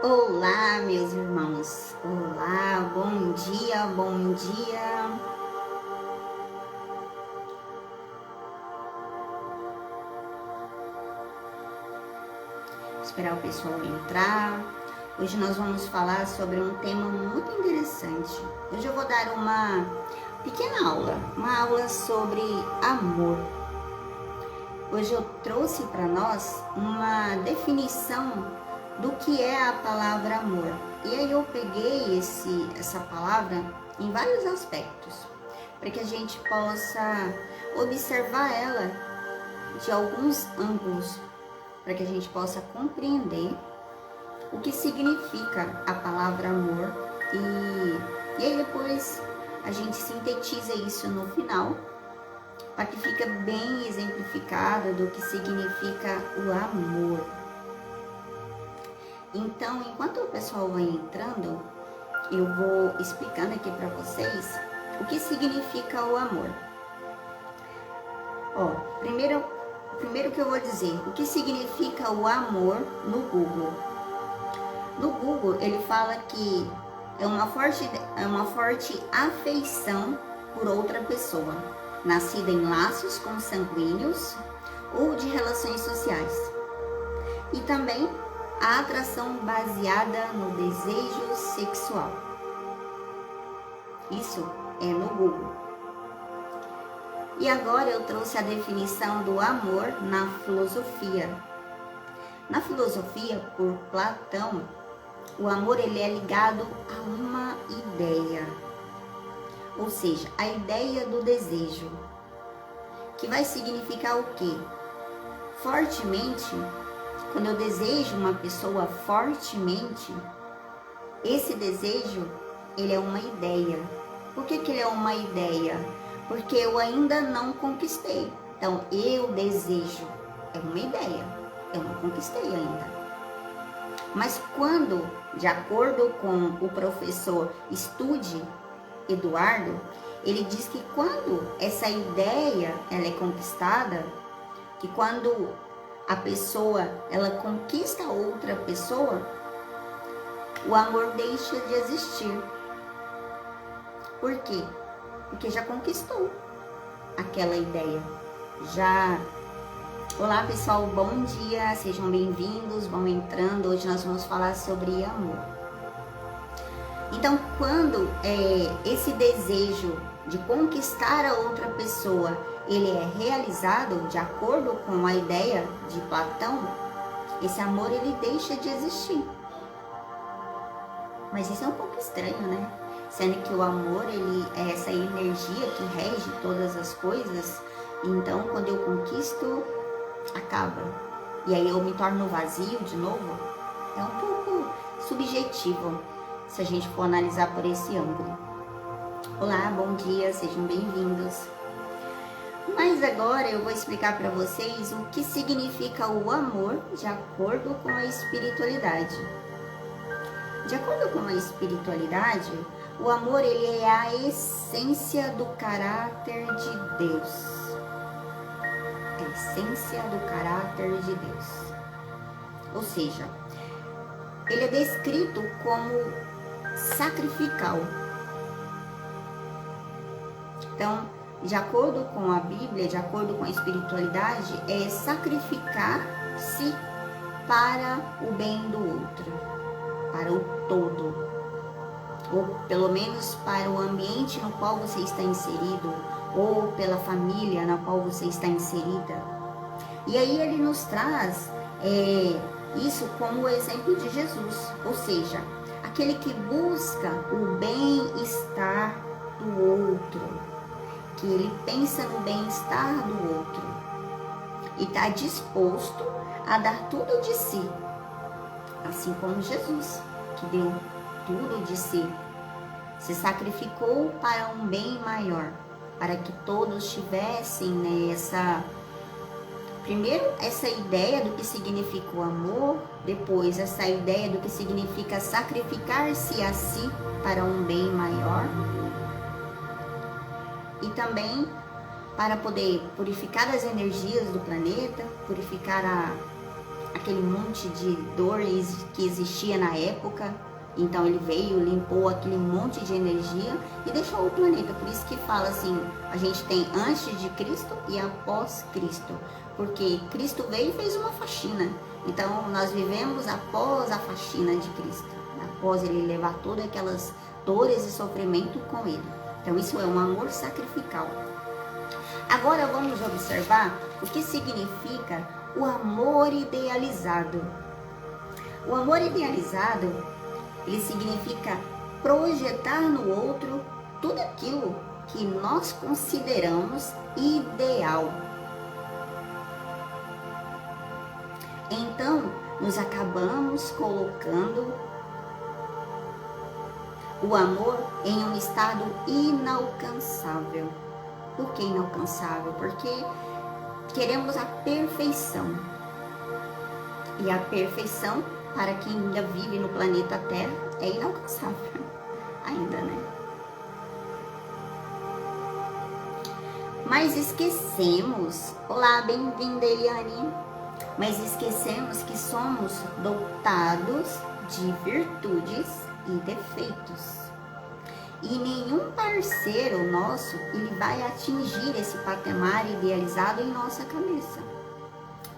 Olá, meus irmãos. Olá, bom dia, bom dia. Vou esperar o pessoal entrar. Hoje nós vamos falar sobre um tema muito interessante. Hoje eu vou dar uma pequena aula, uma aula sobre amor. Hoje eu trouxe para nós uma definição do que é a palavra amor. E aí eu peguei essa palavra em vários aspectos, para que a gente possa observar ela de alguns ângulos, para que a gente possa compreender o que significa a palavra amor e aí depois a gente sintetiza isso no final, para que fique bem exemplificado do que significa o amor. Então, enquanto o pessoal vai entrando, eu vou explicando aqui para vocês o que significa o amor. Primeiro que eu vou dizer, o que significa o amor no Google. No Google, ele fala que é uma forte afeição por outra pessoa, nascida em laços consanguíneos ou de relações sociais. E também a atração baseada no desejo sexual. Isso é no Google. E agora eu trouxe a definição do amor na filosofia. Na filosofia, por Platão, o amor ele é ligado a uma ideia. Ou seja, a ideia do desejo. Que vai significar o quê? Fortemente, quando eu desejo uma pessoa fortemente, esse desejo, ele é uma ideia. Por que ele é uma ideia? Porque eu ainda não conquistei. Então, eu desejo, é uma ideia. Eu não conquistei ainda. Mas quando, de acordo com o professor Estude Eduardo, ele diz que quando essa ideia ela é conquistada, que quando a pessoa, ela conquista outra pessoa, o amor deixa de existir. Por quê? Porque já conquistou aquela ideia. Olá pessoal, bom dia, sejam bem-vindos, vão entrando. Hoje nós vamos falar sobre amor. Então, quando esse desejo de conquistar a outra pessoa ele é realizado de acordo com a ideia de Platão, esse amor ele deixa de existir. Mas isso é um pouco estranho, né? Sendo que o amor ele é essa energia que rege todas as coisas. Então, quando eu conquisto, acaba. E aí eu me torno vazio de novo. É um pouco subjetivo, se a gente for analisar por esse ângulo. Olá, bom dia, sejam bem-vindos. Mas agora eu vou explicar para vocês o que significa o amor de acordo com a espiritualidade. De acordo com a espiritualidade, o amor ele é a essência do caráter de Deus. A essência do caráter de Deus. Ou seja, ele é descrito como sacrificial. Então, de acordo com a Bíblia, de acordo com a espiritualidade, é sacrificar-se para o bem do outro, para o todo, ou pelo menos para o ambiente no qual você está inserido, ou pela família na qual você está inserida. E aí ele nos traz isso como o exemplo de Jesus, ou seja, aquele que busca o bem-estar do outro, que ele pensa no bem-estar do outro e está disposto a dar tudo de si, assim como Jesus, que deu tudo de si, se sacrificou para um bem maior, para que todos tivessem primeiro essa ideia do que significa o amor, depois essa ideia do que significa sacrificar-se a si para um bem maior, e também para poder purificar as energias do planeta, purificar aquele monte de dores que existia na época. Então ele veio, limpou aquele monte de energia e deixou o planeta. Por isso que fala assim, a gente tem antes de Cristo e após Cristo. Porque Cristo veio e fez uma faxina. Então nós vivemos após a faxina de Cristo. Após ele levar todas aquelas dores e sofrimento com ele. Então isso é um amor sacrificial. Agora vamos observar o que significa o amor idealizado. O amor idealizado, ele significa projetar no outro tudo aquilo que nós consideramos ideal. Então, nos acabamos colocando o amor em um estado inalcançável. Por que inalcançável? Porque queremos a perfeição. E a perfeição, para quem ainda vive no planeta Terra, é inalcançável. Ainda, né? Mas esquecemos... Olá, bem-vinda, Eliane. Mas esquecemos que somos dotados de virtudes e defeitos. E nenhum parceiro nosso, ele vai atingir esse patamar idealizado em nossa cabeça.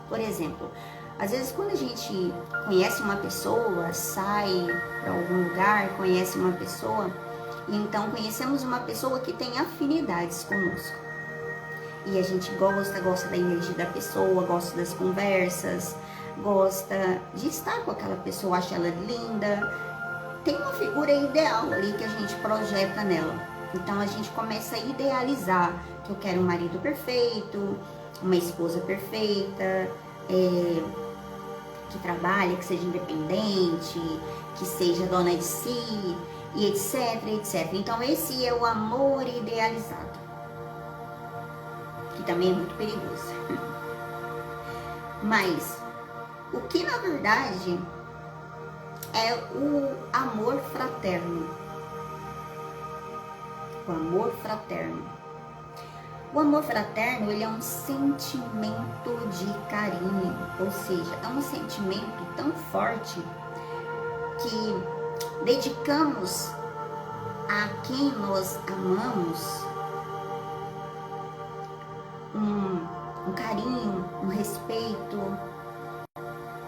Por exemplo, às vezes quando a gente conhece uma pessoa, sai para algum lugar, conhece uma pessoa, e então conhecemos uma pessoa que tem afinidades conosco. E a gente gosta da energia da pessoa, gosta das conversas, gosta de estar com aquela pessoa, acha ela linda. Tem uma figura ideal ali que a gente projeta nela. Então a gente começa a idealizar que eu quero um marido perfeito, uma esposa perfeita, que trabalhe, que seja independente, que seja dona de si, e etc, etc. Então esse é o amor idealizado, que também é muito perigoso. Mas o que na verdade é o amor fraterno. O amor fraterno. O amor fraterno, ele é um sentimento de carinho, ou seja, é um sentimento tão forte que dedicamos a quem nós amamos um carinho, um respeito,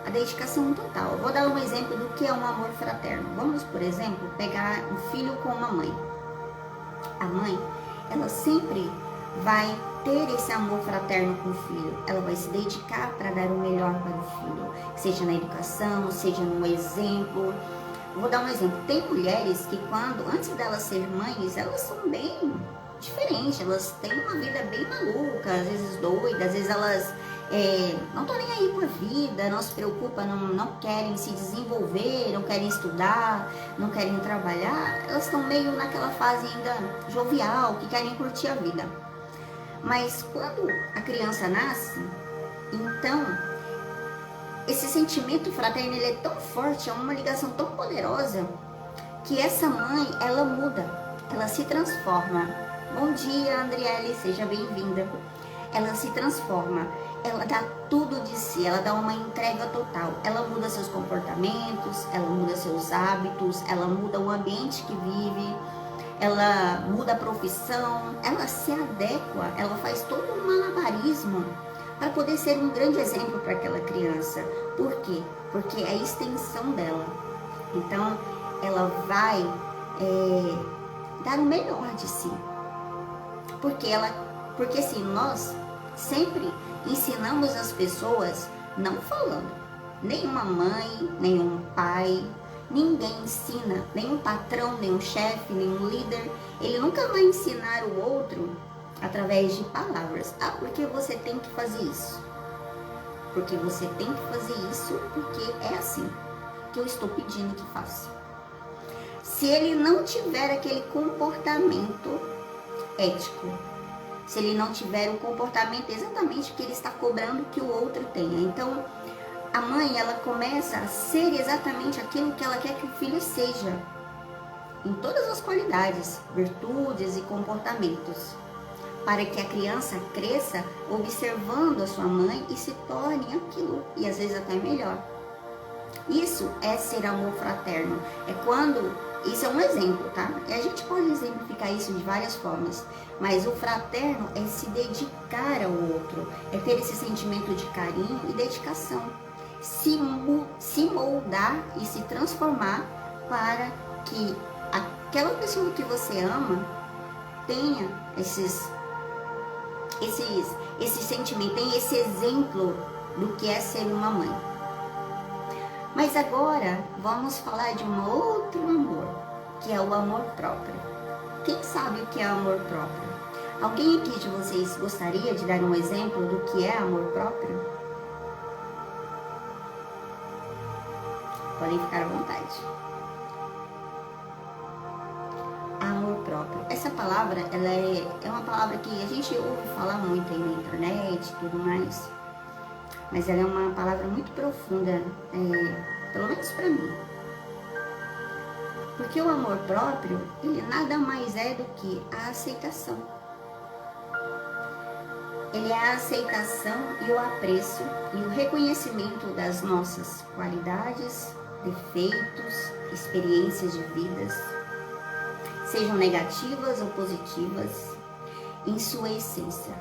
a dedicação total. Eu vou dar um exemplo do que é um amor fraterno. Vamos, por exemplo, pegar um filho com uma mãe. A mãe, ela sempre vai ter esse amor fraterno com o filho. Ela vai se dedicar para dar o melhor para o filho, seja na educação, seja no exemplo. Vou dar um exemplo. Tem mulheres que antes delas serem mães, elas são bem diferentes. Elas têm uma vida bem maluca, às vezes doida, às vezes elas não estão nem aí com a vida, não se preocupam, não querem se desenvolver, não querem estudar, não querem trabalhar. Elas estão meio naquela fase ainda jovial, que querem curtir a vida. Mas quando a criança nasce, então esse sentimento fraterno, ele é tão forte, é uma ligação tão poderosa, que essa mãe, ela muda, ela se transforma. Bom dia, Andriele, seja bem-vinda. Ela se transforma, ela dá tudo de si, ela dá uma entrega total. Ela muda seus comportamentos, ela muda seus hábitos, ela muda o ambiente que vive, ela muda a profissão, ela se adequa, ela faz todo um malabarismo para poder ser um grande exemplo para aquela criança. Por quê? Porque é a extensão dela. Então, ela vai dar o melhor de si. Porque assim, nós sempre ensinamos as pessoas não falando. Nenhuma mãe, nenhum pai, ninguém ensina, nenhum patrão, nenhum chefe, nenhum líder, ele nunca vai ensinar o outro através de palavras. Ah, porque você tem que fazer isso. Porque você tem que fazer isso, porque é assim que eu estou pedindo que faça. Se ele não tiver aquele comportamento ético, se ele não tiver um comportamento exatamente que ele está cobrando que o outro tenha. Então, a mãe, ela começa a ser exatamente aquilo que ela quer que o filho seja, em todas as qualidades, virtudes e comportamentos. para que a criança cresça observando a sua mãe e se torne aquilo, e às vezes até melhor. Isso é ser amor fraterno. É quando, isso é um exemplo, tá? E a gente pode exemplificar isso de várias formas, mas o fraterno é se dedicar ao outro, é ter esse sentimento de carinho e dedicação, se moldar e se transformar para que aquela pessoa que você ama tenha esse sentimento, tenha esse exemplo do que é ser uma mãe. Mas agora vamos falar de um outro amor, que é o amor próprio. Quem sabe o que é amor próprio? Alguém aqui de vocês gostaria de dar um exemplo do que é amor próprio? Podem ficar à vontade. Amor próprio. Essa palavra, ela é uma palavra que a gente ouve falar muito aí na internet e tudo mais. Mas ela é uma palavra muito profunda, pelo menos para mim. Porque o amor próprio, ele nada mais é do que a aceitação. Ele é a aceitação e o apreço e o reconhecimento das nossas qualidades, defeitos, experiências de vidas, sejam negativas ou positivas, em sua essência,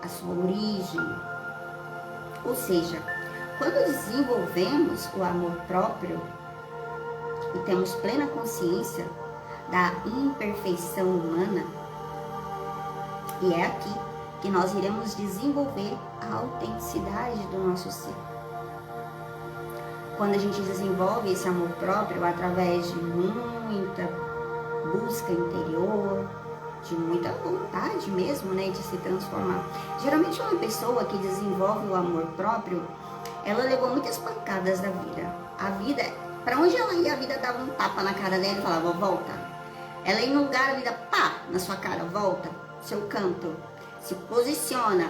a sua origem. Ou seja, quando desenvolvemos o amor próprio e temos plena consciência da imperfeição humana, e é aqui que nós iremos desenvolver a autenticidade do nosso ser. Quando a gente desenvolve esse amor próprio através de muita busca interior, de muita vontade mesmo, né, de se transformar. Geralmente uma pessoa que desenvolve o amor próprio, ela levou muitas pancadas da vida. A vida, para onde ela ia, a vida dava um tapa na cara dela e falava, volta. Ela ia no lugar, a vida, pá, na sua cara, volta, seu canto, se posiciona.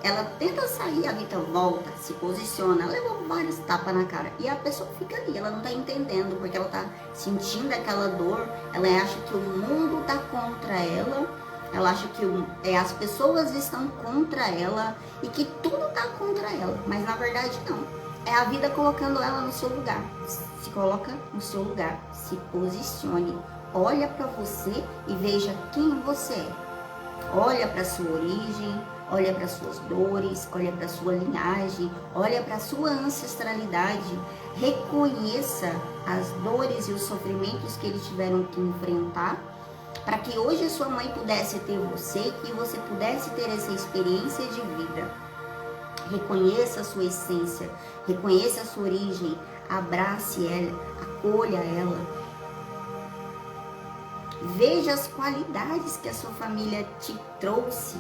Ela tenta sair, a vida volta, se posiciona, ela levou vários tapas na cara. E a pessoa fica ali, ela não tá entendendo, porque ela tá sentindo aquela dor, ela acha que o mundo tá contra ela acha que as pessoas estão contra ela e que tudo tá contra ela. Mas na verdade não, é a vida colocando ela no seu lugar. Se coloca no seu lugar, se posicione, olha pra você e veja quem você é. Olha pra sua origem, olha para suas dores, olha para sua linhagem, olha para sua ancestralidade, reconheça as dores e os sofrimentos que eles tiveram que enfrentar, para que hoje a sua mãe pudesse ter você e você pudesse ter essa experiência de vida. Reconheça a sua essência, reconheça a sua origem, abrace ela, acolha ela. Veja as qualidades que a sua família te trouxe,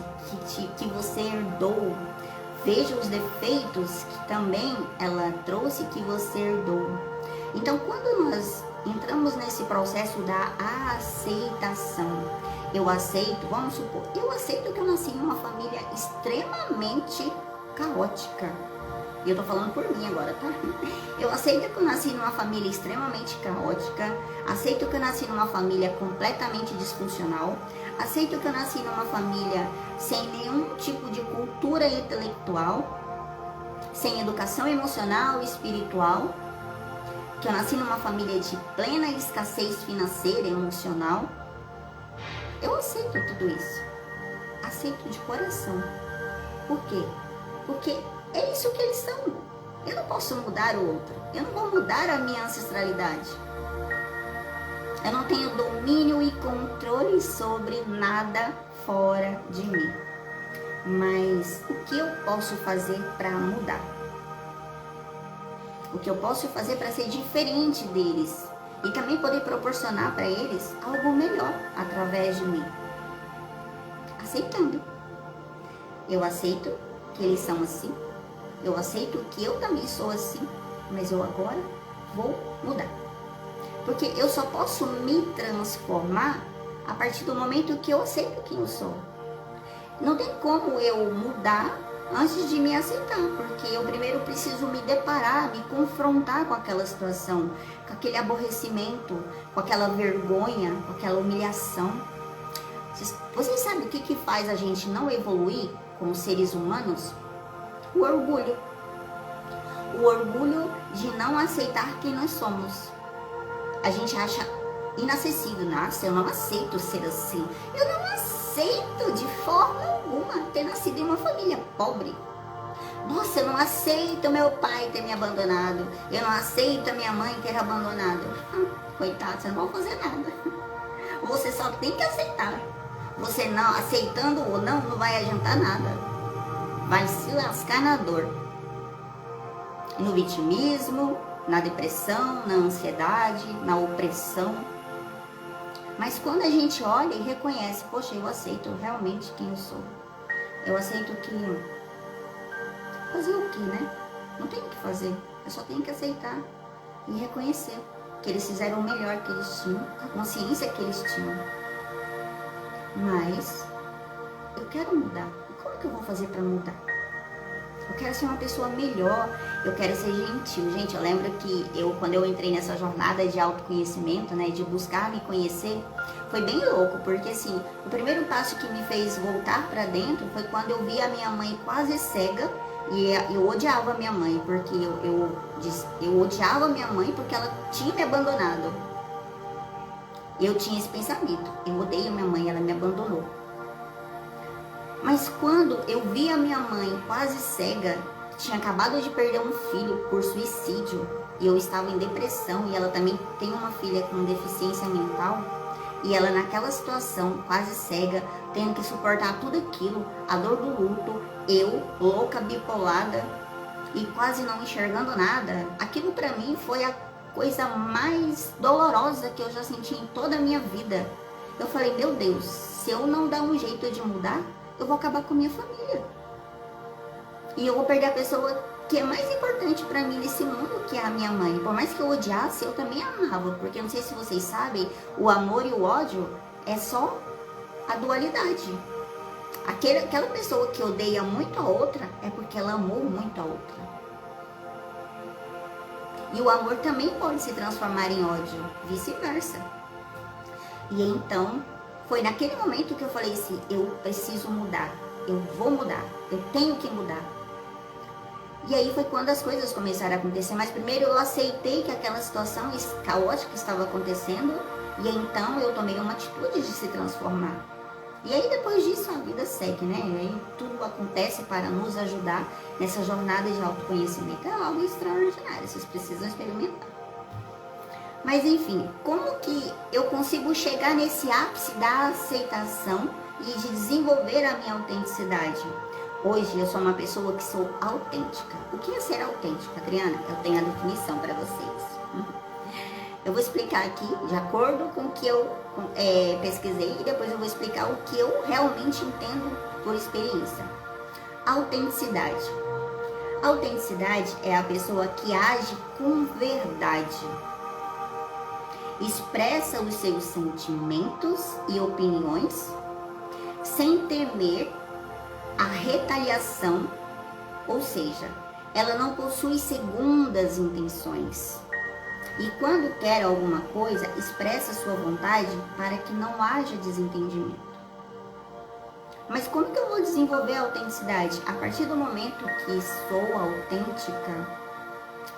que você herdou. Veja os defeitos que também ela trouxe, que você herdou. Então, quando nós entramos nesse processo da aceitação, eu aceito, vamos supor, eu aceito que eu nasci em uma família extremamente caótica. E eu tô falando por mim agora, tá? Eu aceito que eu nasci numa família extremamente caótica, aceito que eu nasci numa família completamente disfuncional, aceito que eu nasci numa família sem nenhum tipo de cultura intelectual, sem educação emocional e espiritual, que eu nasci numa família de plena escassez financeira e emocional. Eu aceito tudo isso. Aceito de coração. Por quê? Porque é isso que eles são. Eu não posso mudar o outro. Eu não vou mudar a minha ancestralidade. Eu não tenho domínio e controle sobre nada fora de mim. Mas o que eu posso fazer para mudar? O que eu posso fazer para ser diferente deles? E também poder proporcionar para eles algo melhor através de mim. Aceitando. Eu aceito que eles são assim. Eu aceito que eu também sou assim, mas eu agora vou mudar. Porque eu só posso me transformar a partir do momento que eu aceito quem eu sou. Não tem como eu mudar antes de me aceitar, porque eu primeiro preciso me deparar, me confrontar com aquela situação, com aquele aborrecimento, com aquela vergonha, com aquela humilhação. Vocês Vocês sabem o que faz a gente não evoluir como seres humanos? O orgulho. O orgulho de não aceitar quem nós somos. A gente acha inacessível. Nossa, eu não aceito ser assim. Eu não aceito de forma alguma ter nascido em uma família pobre. Nossa, eu não aceito meu pai ter me abandonado. Eu não aceito a minha mãe ter abandonado. Coitado, você não vai fazer nada. Você só tem que aceitar. Você não, aceitando ou não vai adiantar nada. Vai se lascar na dor. No vitimismo, na depressão, na ansiedade, na opressão. Mas quando a gente olha e reconhece, poxa, eu aceito realmente quem eu sou. Eu aceito que... Fazer o que, né? Não tem o que fazer. Eu só tenho que aceitar e reconhecer que eles fizeram o melhor que eles tinham, a consciência que eles tinham. Mas eu quero mudar. E como que eu vou fazer para mudar? Eu quero ser uma pessoa melhor, eu quero ser gentil. Gente, eu lembro que quando eu entrei nessa jornada de autoconhecimento, né, de buscar me conhecer, foi bem louco, porque assim, o primeiro passo que me fez voltar para dentro foi quando eu vi a minha mãe quase cega. E eu odiava a minha mãe, porque eu odiava a minha mãe porque ela tinha me abandonado. Eu tinha esse pensamento, eu odeio a minha mãe, ela me abandonou. Mas quando eu vi a minha mãe quase cega, tinha acabado de perder um filho por suicídio, e eu estava em depressão, e ela também tem uma filha com deficiência mental, e ela naquela situação, quase cega, tendo que suportar tudo aquilo, a dor do luto, eu, louca, bipolada, e quase não enxergando nada, aquilo pra mim foi a coisa mais dolorosa que eu já senti em toda a minha vida. Eu falei, meu Deus, se eu não dar um jeito de mudar, eu vou acabar com a minha família. E eu vou perder a pessoa que é mais importante pra mim nesse mundo, que é a minha mãe. Por mais que eu odiasse, eu também amava. Porque eu não sei se vocês sabem, o amor e o ódio é só a dualidade. Aquela pessoa que odeia muito a outra é porque ela amou muito a outra. E o amor também pode se transformar em ódio, vice-versa. E então, foi naquele momento que eu falei assim, eu preciso mudar, eu vou mudar, eu tenho que mudar. E aí foi quando as coisas começaram a acontecer, mas primeiro eu aceitei que aquela situação caótica estava acontecendo, e então eu tomei uma atitude de se transformar. E aí depois disso a vida segue, né? E aí tudo acontece para nos ajudar nessa jornada de autoconhecimento. É algo extraordinário, vocês precisam experimentar. Mas enfim, como que eu consigo chegar nesse ápice da aceitação e de desenvolver a minha autenticidade? Hoje eu sou uma pessoa que sou autêntica. O que é ser autêntica, Adriana? Eu tenho a definição para vocês. Eu vou explicar aqui de acordo com o que eu pesquisei e depois eu vou explicar o que eu realmente entendo por experiência. Autenticidade. Autenticidade é a pessoa que age com verdade. Expressa os seus sentimentos e opiniões sem temer a retaliação, ou seja, ela não possui segundas intenções. E quando quer alguma coisa, expressa sua vontade para que não haja desentendimento. Mas como que eu vou desenvolver a autenticidade? A partir do momento que sou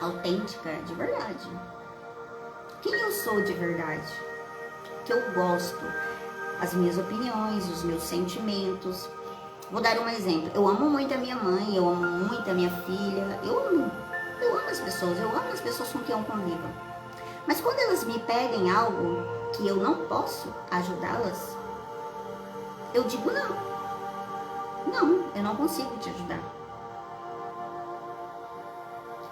autêntica de verdade. Quem eu sou de verdade? Que eu gosto, as minhas opiniões, os meus sentimentos. Vou dar um exemplo. Eu amo muito a minha mãe, eu amo muito a minha filha. Eu amo as pessoas com quem eu convivo. Mas quando elas me pedem algo que eu não posso ajudá-las, eu digo não. Não, eu não consigo te ajudar.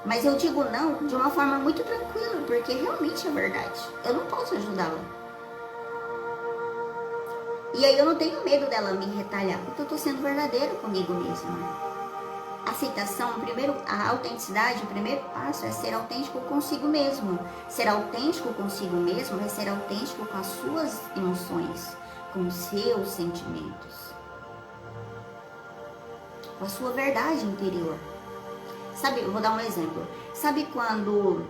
Mas eu digo não de uma forma muito tranquila, porque realmente é verdade. Eu não posso ajudá-la. E aí eu não tenho medo dela me retalhar, porque eu tô sendo verdadeira comigo mesma. Aceitação, a autenticidade, o primeiro passo é ser autêntico consigo mesmo. Ser autêntico consigo mesmo é ser autêntico com as suas emoções, com os seus sentimentos, com a sua verdade interior. Sabe, eu vou dar um exemplo. Sabe quando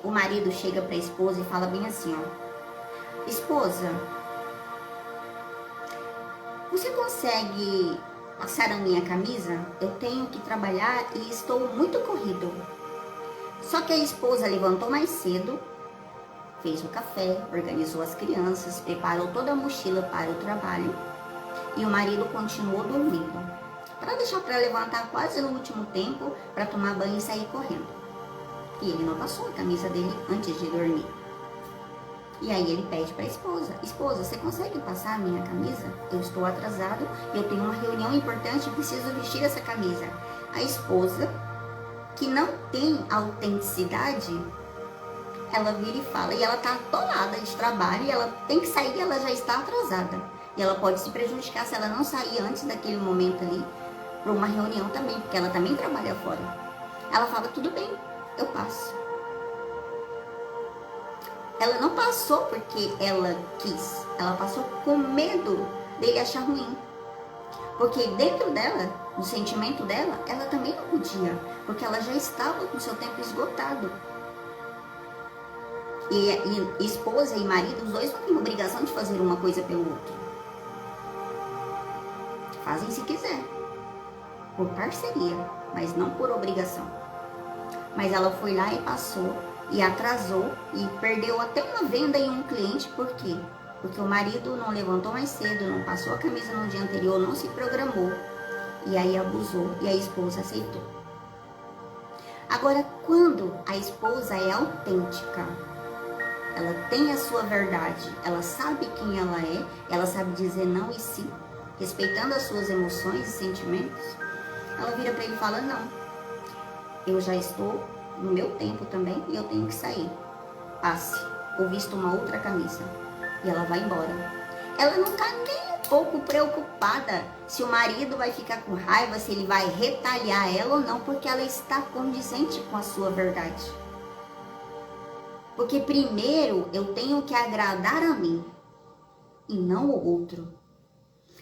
o marido chega para a esposa e fala bem assim, ó: esposa, Você consegue passar a minha camisa? Eu tenho que trabalhar e estou muito corrido. Só que a esposa levantou mais cedo, fez o café, organizou as crianças, preparou toda a mochila para o trabalho e o marido continuou dormindo, para deixar para levantar quase no último tempo para tomar banho e sair correndo. E ele não passou a camisa dele antes de dormir. E aí ele pede para a esposa: esposa, você consegue passar a minha camisa? Eu estou atrasado, eu tenho uma reunião importante e preciso vestir essa camisa. A esposa, que não tem autenticidade, ela vira e fala, e ela tá atolada de trabalho, e ela tem que sair e ela já está atrasada. E ela pode se prejudicar se ela não sair antes daquele momento ali, para uma reunião também, porque ela também trabalha fora. Ela fala, tudo bem, eu passo. Ela não passou porque ela quis, ela passou com medo dele achar ruim. Porque dentro dela, no sentimento dela, ela também não podia, porque ela já estava com seu tempo esgotado. E esposa e marido, os dois não têm obrigação de fazer uma coisa pelo outro. Fazem se quiser, por parceria, mas não por obrigação. Mas ela foi lá e passou, e atrasou, e perdeu até uma venda em um cliente. Por quê? Porque o marido não levantou mais cedo, não passou a camisa no dia anterior, não se programou, e aí abusou, e a esposa aceitou. Agora, quando a esposa é autêntica, ela tem a sua verdade, ela sabe quem ela sabe dizer não e sim, respeitando as suas emoções e sentimentos, ela vira para ele e fala, não, eu já estou no meu tempo também e eu tenho que sair. Passe, ou visto uma outra camisa. E ela vai embora. Ela não está nem um pouco preocupada se o marido vai ficar com raiva, se ele vai retalhar ela ou não, porque ela está condizente com a sua verdade. Porque primeiro eu tenho que agradar a mim e não o outro.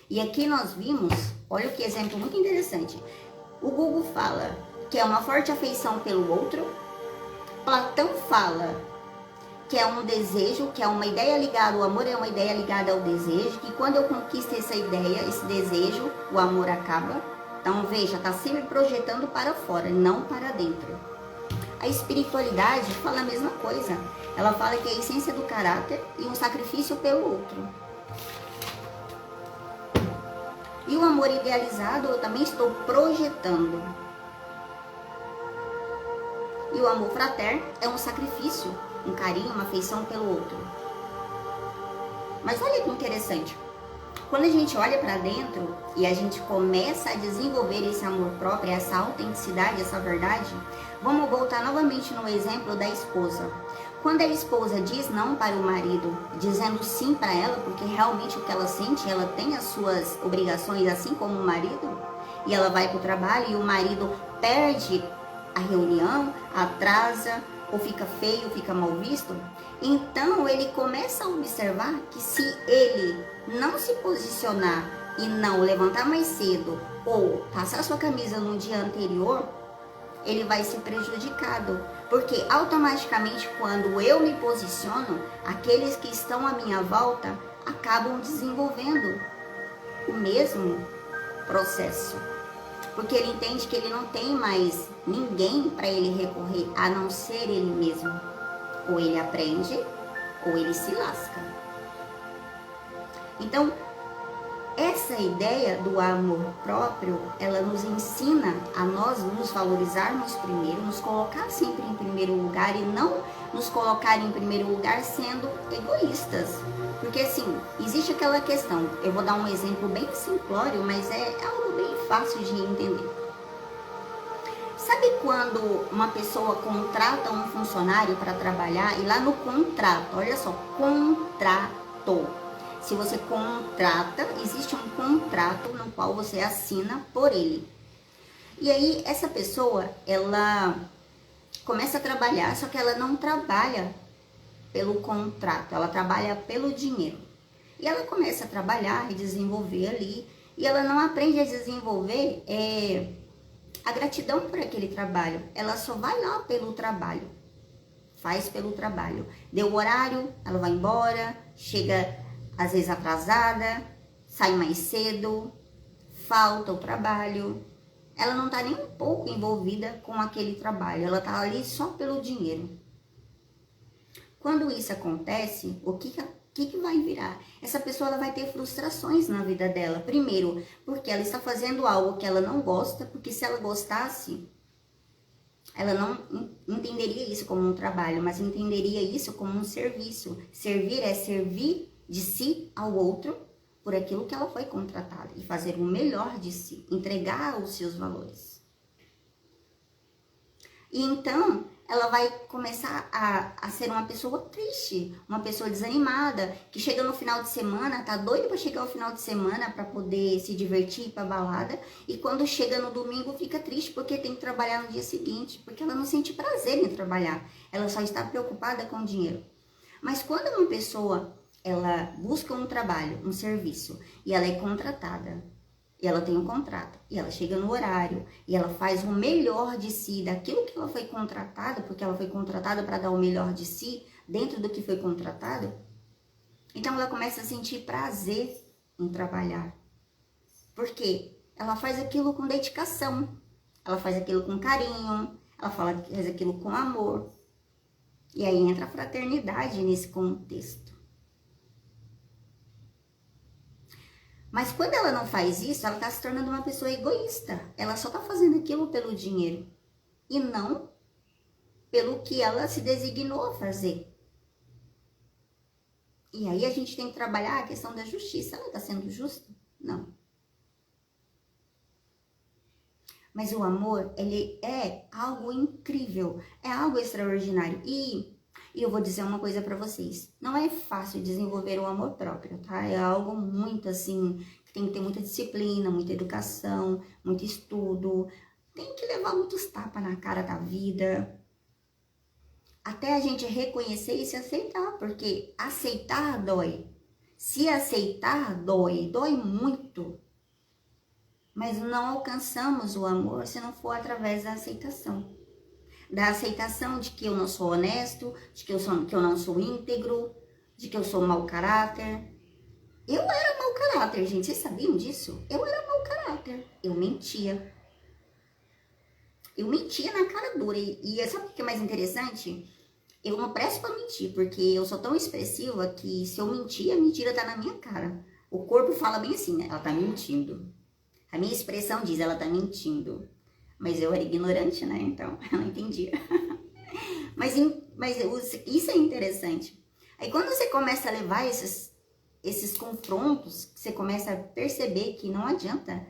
E aqui nós vimos, olha que exemplo muito interessante. O Google fala que é uma forte afeição pelo outro. Platão fala que é um desejo, que é uma ideia ligada, o amor é uma ideia ligada ao desejo, que quando eu conquisto essa ideia, esse desejo, o amor acaba. Então veja, está sempre projetando para fora, não para dentro. A espiritualidade fala a mesma coisa. Ela fala que é a essência do caráter e um sacrifício pelo outro. E o amor idealizado eu também estou projetando. E o amor fraterno é um sacrifício, um carinho, uma afeição pelo outro. Mas olha que interessante. Quando a gente olha para dentro e a gente começa a desenvolver esse amor próprio, essa autenticidade, essa verdade, vamos voltar novamente no exemplo da esposa. Quando a esposa diz não para o marido, dizendo sim para ela, porque realmente o que ela sente, ela tem as suas obrigações assim como o marido, e ela vai para o trabalho e o marido perde a reunião, atrasa, ou fica feio, fica mal visto, então ele começa a observar que se ele não se posicionar e não levantar mais cedo ou passar sua camisa no dia anterior, ele vai ser prejudicado, porque automaticamente quando eu me posiciono, aqueles que estão à minha volta acabam desenvolvendo o mesmo processo. Porque ele entende que ele não tem mais ninguém para ele recorrer, a não ser ele mesmo. Ou ele aprende, ou ele se lasca. Então, essa ideia do amor próprio, ela nos ensina a nós nos valorizarmos primeiro, nos colocar sempre em primeiro lugar e não nos colocar em primeiro lugar sendo egoístas. Porque assim, existe aquela questão, eu vou dar um exemplo bem simplório, mas é algo bem fácil de entender. Sabe quando uma pessoa contrata um funcionário para trabalhar e lá no contrato, olha só, contrato. Se você contrata, existe um contrato no qual você assina por ele. E aí essa pessoa, ela começa a trabalhar, só que ela não trabalha pelo contrato, ela trabalha pelo dinheiro. E ela começa a trabalhar e desenvolver ali, e ela não aprende a desenvolver a gratidão por aquele trabalho. Ela só vai lá pelo trabalho, faz pelo trabalho. Deu o horário, ela vai embora, chega às vezes atrasada, sai mais cedo, falta o trabalho. Ela não está nem um pouco envolvida com aquele trabalho, ela está ali só pelo dinheiro. Quando isso acontece, o que vai virar? Essa pessoa ela vai ter frustrações na vida dela. Primeiro, porque ela está fazendo algo que ela não gosta, porque se ela gostasse, ela não entenderia isso como um trabalho, mas entenderia isso como um serviço. Servir é servir de si ao outro por aquilo que ela foi contratada e fazer o melhor de si, entregar os seus valores. E então, ela vai começar a ser uma pessoa triste, uma pessoa desanimada, que chega no final de semana, tá doida para chegar ao final de semana para poder se divertir, ir pra balada, e quando chega no domingo fica triste porque tem que trabalhar no dia seguinte, porque ela não sente prazer em trabalhar, ela só está preocupada com o dinheiro. Mas quando uma pessoa, ela busca um trabalho, um serviço, e ela é contratada, e ela tem um contrato, e ela chega no horário, e ela faz o melhor de si, daquilo que ela foi contratada, porque ela foi contratada para dar o melhor de si, dentro do que foi contratado, então ela começa a sentir prazer em trabalhar. Porque ela faz aquilo com dedicação, ela faz aquilo com carinho, ela faz aquilo com amor. E aí entra a fraternidade nesse contexto. Mas quando ela não faz isso, ela está se tornando uma pessoa egoísta. Ela só está fazendo aquilo pelo dinheiro. E não pelo que ela se designou a fazer. E aí a gente tem que trabalhar a questão da justiça. Ela está sendo justa? Não. Mas o amor, ele é algo incrível. É algo extraordinário. E eu vou dizer uma coisa pra vocês. Não é fácil desenvolver o amor próprio, tá? É algo muito assim, que tem que ter muita disciplina, muita educação, muito estudo. Tem que levar muitos tapas na cara da vida. Até a gente reconhecer e se aceitar, porque aceitar dói. Se aceitar dói, dói muito. Mas não alcançamos o amor se não for através da aceitação. Da aceitação de que eu não sou honesto, de que eu não sou íntegro, de que eu sou mau caráter. Eu era mau caráter, gente, vocês sabiam disso? Eu era mau caráter, eu mentia. Eu mentia na cara dura, e sabe o que é mais interessante? Eu não presto pra mentir, porque eu sou tão expressiva que se eu mentir, a mentira tá na minha cara. O corpo fala bem assim, né? Ela tá mentindo. A minha expressão diz, ela tá mentindo. Mas eu era ignorante, né? Então, eu não entendia. mas isso é interessante. Aí quando você começa a levar esses confrontos, você começa a perceber que não adianta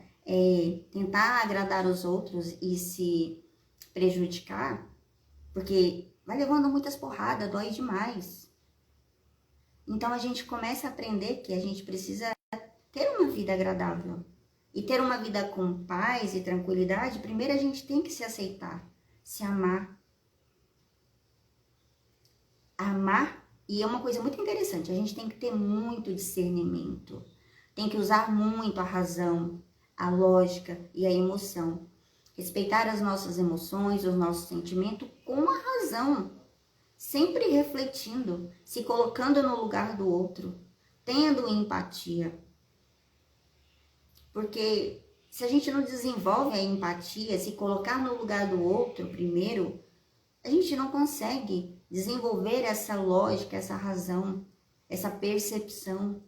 tentar agradar os outros e se prejudicar, porque vai levando muitas porradas, dói demais. Então a gente começa a aprender que a gente precisa ter uma vida agradável. E ter uma vida com paz e tranquilidade, primeiro a gente tem que se aceitar, se amar. Amar, e é uma coisa muito interessante, a gente tem que ter muito discernimento. Tem que usar muito a razão, a lógica e a emoção. Respeitar as nossas emoções, os nossos sentimentos com a razão. Sempre refletindo, se colocando no lugar do outro, tendo empatia. Porque se a gente não desenvolve a empatia, se colocar no lugar do outro primeiro, a gente não consegue desenvolver essa lógica, essa razão, essa percepção.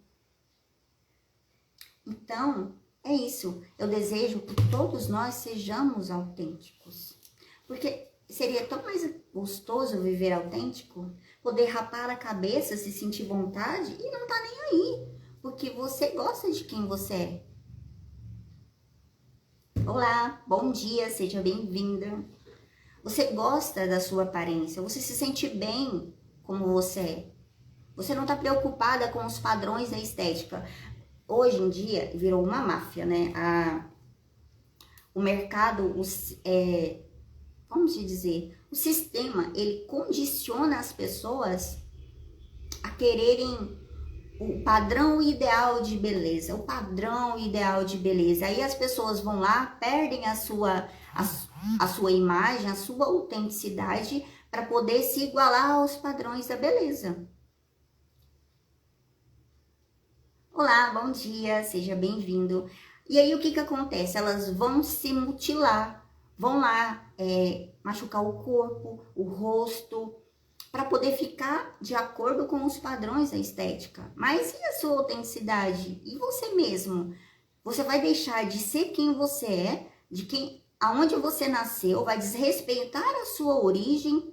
Então, é isso. Eu desejo que todos nós sejamos autênticos. Porque seria tão mais gostoso viver autêntico, poder rapar a cabeça, se sentir vontade e não tá nem aí. Porque você gosta de quem você é. Olá, bom dia, seja bem-vinda. Você gosta da sua aparência, você se sente bem como você é. Você não está preocupada com os padrões da estética. Hoje em dia virou uma máfia, né? O mercado, vamos dizer, o sistema, ele condiciona as pessoas a quererem o padrão ideal de beleza, o padrão ideal de beleza. Aí as pessoas vão lá, perdem a sua imagem, a sua autenticidade para poder se igualar aos padrões da beleza. Olá, bom dia, seja bem-vindo. E aí o que acontece? Elas vão se mutilar, vão lá machucar o corpo, o rosto, para poder ficar de acordo com os padrões da estética. Mas e a sua autenticidade? E você mesmo? Você vai deixar de ser quem você é, de quem, aonde você nasceu, vai desrespeitar a sua origem,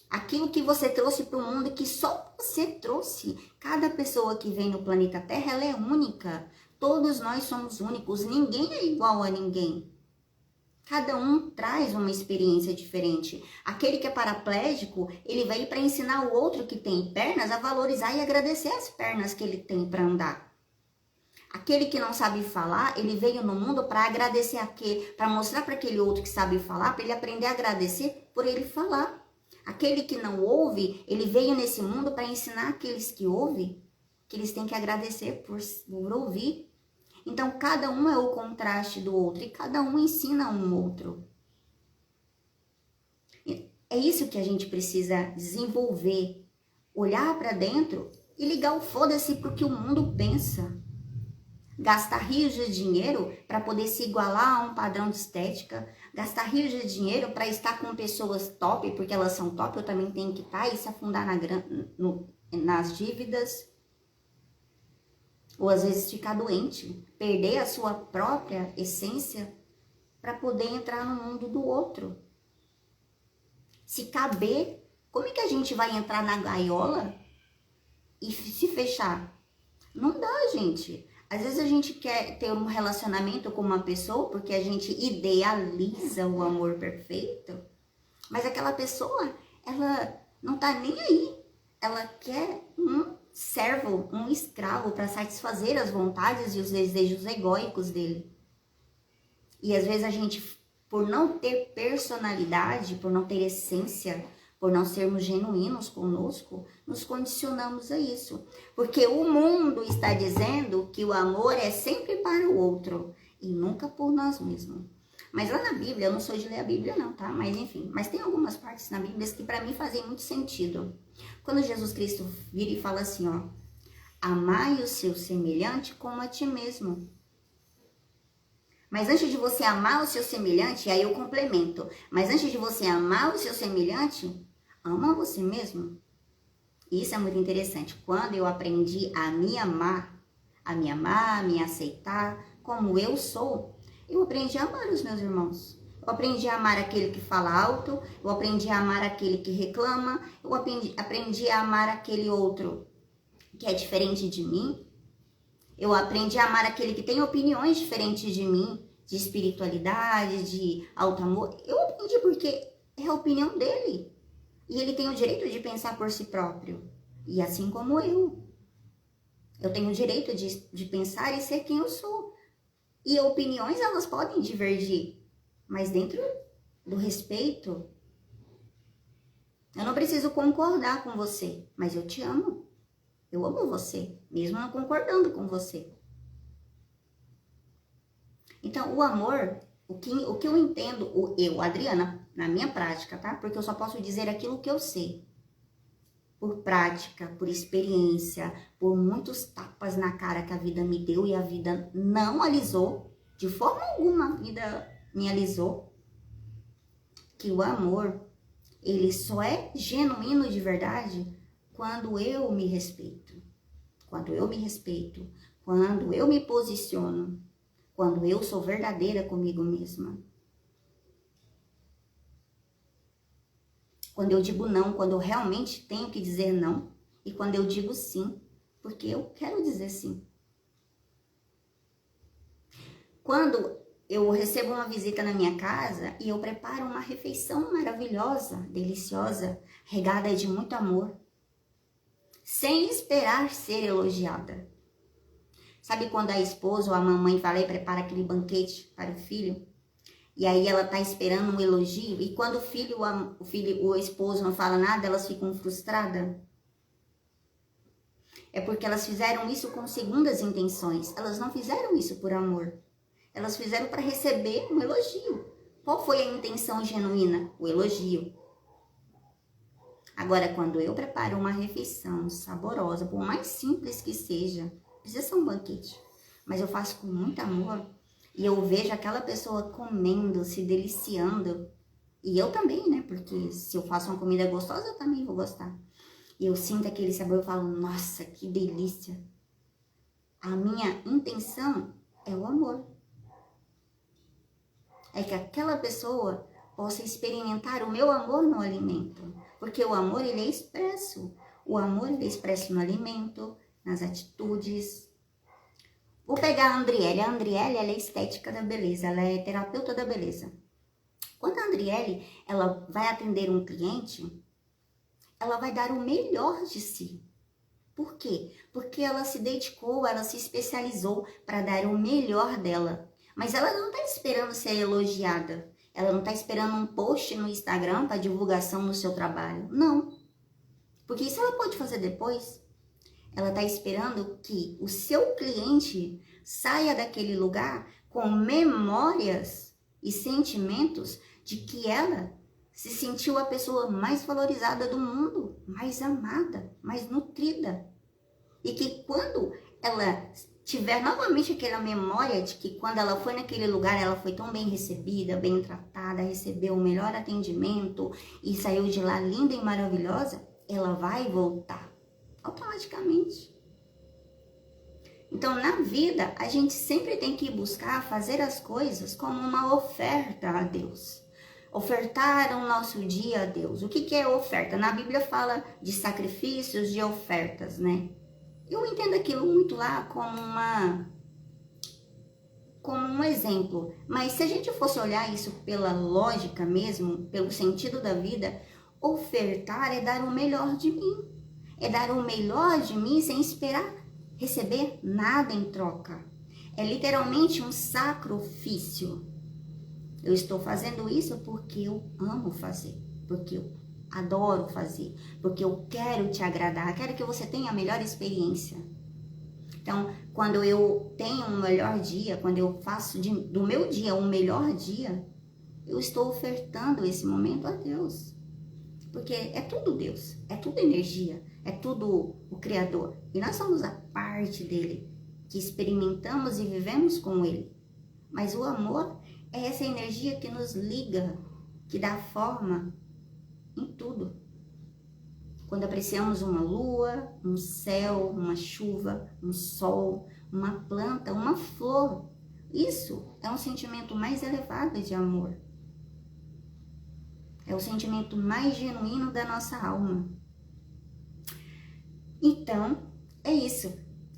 aquilo que você trouxe para o mundo, que só você trouxe. Cada pessoa que vem no planeta Terra, ela é única. Todos nós somos únicos, ninguém é igual a ninguém. Cada um traz uma experiência diferente. Aquele que é paraplégico, ele veio para ensinar o outro que tem pernas a valorizar e agradecer as pernas que ele tem para andar. Aquele que não sabe falar, ele veio no mundo para agradecer aquele, para mostrar para aquele outro que sabe falar, para ele aprender a agradecer por ele falar. Aquele que não ouve, ele veio nesse mundo para ensinar aqueles que ouvem, que eles têm que agradecer por ouvir. Então, cada um é o contraste do outro e cada um ensina um outro. É isso que a gente precisa desenvolver, olhar para dentro e ligar o foda-se pro que o mundo pensa. Gastar rios de dinheiro para poder se igualar a um padrão de estética, gastar rios de dinheiro para estar com pessoas top, porque elas são top, eu também tenho que estar, e se afundar nas dívidas. Ou às vezes ficar doente, perder a sua própria essência para poder entrar no mundo do outro. Se caber, como é que a gente vai entrar na gaiola e se fechar? Não dá, gente. Às vezes a gente quer ter um relacionamento com uma pessoa porque a gente idealiza o amor perfeito, mas aquela pessoa, ela não tá nem aí. Ela quer um servo, um escravo para satisfazer as vontades e os desejos egóicos dele. E às vezes a gente, por não ter personalidade, por não ter essência, por não sermos genuínos conosco, nos condicionamos a isso. Porque o mundo está dizendo que o amor é sempre para o outro e nunca por nós mesmos. Mas lá na Bíblia, eu não sou de ler a Bíblia não, tá? Mas enfim, mas tem algumas partes na Bíblia que para mim fazem muito sentido. Quando Jesus Cristo vira e fala assim, ó, amai o seu semelhante como a ti mesmo. Mas antes de você amar o seu semelhante, aí eu complemento, mas antes de você amar o seu semelhante, ama você mesmo. Isso é muito interessante. Quando eu aprendi a me amar, a me aceitar como eu sou, eu aprendi a amar os meus irmãos. Eu aprendi a amar aquele que fala alto, eu aprendi a amar aquele que reclama, eu aprendi a amar aquele outro que é diferente de mim. Eu aprendi a amar aquele que tem opiniões diferentes de mim, de espiritualidade, de alto amor. Eu aprendi porque é a opinião dele. E ele tem o direito de pensar por si próprio. E assim como eu. Eu tenho o direito de pensar e ser quem eu sou. E opiniões, elas podem divergir. Mas dentro do respeito, eu não preciso concordar com você, mas eu te amo. Eu amo você, mesmo não concordando com você. Então, o amor, o que eu entendo, eu, Adriana, na minha prática, tá? Porque eu só posso dizer aquilo que eu sei. Por prática, por experiência, por muitos tapas na cara que a vida me deu e a vida não alisou, de forma alguma a vida me alisou, que o amor, ele só é genuíno de verdade quando eu me respeito. Quando eu me respeito, quando eu me posiciono, quando eu sou verdadeira comigo mesma. Quando eu digo não, quando eu realmente tenho que dizer não, e quando eu digo sim, porque eu quero dizer sim. Quando eu recebo uma visita na minha casa e eu preparo uma refeição maravilhosa, deliciosa, regada de muito amor, sem esperar ser elogiada. Sabe quando a esposa ou a mamãe vai lá e prepara aquele banquete para o filho? E aí ela tá esperando um elogio, e quando o esposo não fala nada, elas ficam frustradas. É porque elas fizeram isso com segundas intenções. Elas não fizeram isso por amor. Elas fizeram para receber um elogio. Qual foi a intenção genuína? O elogio. Agora, quando eu preparo uma refeição saborosa, por mais simples que seja, precisa ser um banquete, mas eu faço com muito amor, e eu vejo aquela pessoa comendo, se deliciando, e eu também, né? Porque se eu faço uma comida gostosa, eu também vou gostar. E eu sinto aquele sabor, eu falo, nossa, que delícia. A minha intenção é o amor. É que aquela pessoa possa experimentar o meu amor no alimento. Porque o amor, ele é expresso. O amor, ele é expresso no alimento, nas atitudes. Vou pegar a Andriele. A Andriele, ela é estética da beleza. Ela é terapeuta da beleza. Quando a Andriele, ela vai atender um cliente, ela vai dar o melhor de si. Por quê? Porque ela se dedicou, ela se especializou para dar o melhor dela. Mas ela não está esperando ser elogiada. Ela não está esperando um post no Instagram para divulgação do seu trabalho. Não. Porque isso ela pode fazer depois. Ela está esperando que o seu cliente saia daquele lugar com memórias e sentimentos de que ela se sentiu a pessoa mais valorizada do mundo, mais amada, mais nutrida. E que quando ela tiver novamente aquela memória de que quando ela foi naquele lugar, ela foi tão bem recebida, bem tratada, recebeu o melhor atendimento e saiu de lá linda e maravilhosa, ela vai voltar automaticamente. Então, na vida, a gente sempre tem que buscar fazer as coisas como uma oferta a Deus. Ofertar o nosso dia a Deus. O que é oferta? Na Bíblia fala de sacrifícios, de ofertas, né? Eu entendo aquilo muito lá como um exemplo. Mas se a gente fosse olhar isso pela lógica mesmo, pelo sentido da vida, ofertar é dar o melhor de mim. É dar o melhor de mim sem esperar receber nada em troca. É literalmente um sacrifício. Eu estou fazendo isso porque eu amo fazer, porque eu adoro fazer, porque eu quero te agradar, quero que você tenha a melhor experiência. Então, quando eu tenho um melhor dia, quando eu faço do meu dia um melhor dia, eu estou ofertando esse momento a Deus. Porque é tudo Deus, é tudo energia, é tudo o Criador. E nós somos a parte dele, que experimentamos e vivemos com ele. Mas o amor é essa energia que nos liga, que dá forma em tudo. Quando apreciamos uma lua, um céu, uma chuva, um sol, uma planta, uma flor, isso é um sentimento mais elevado de amor. É o sentimento mais genuíno da nossa alma. Então, é isso.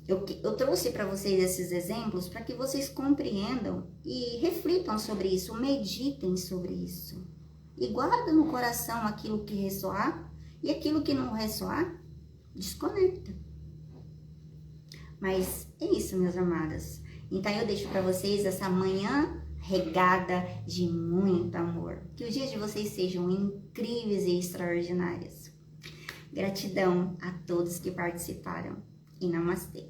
Eu trouxe para vocês esses exemplos para que vocês compreendam e reflitam sobre isso, meditem sobre isso. E guardem no coração aquilo que ressoar e aquilo que não ressoar, desconecta. Mas é isso, meus amados. Então eu deixo para vocês essa manhã regada de muito amor. Que os dias de vocês sejam incríveis e extraordinários. Gratidão a todos que participaram. E namastê.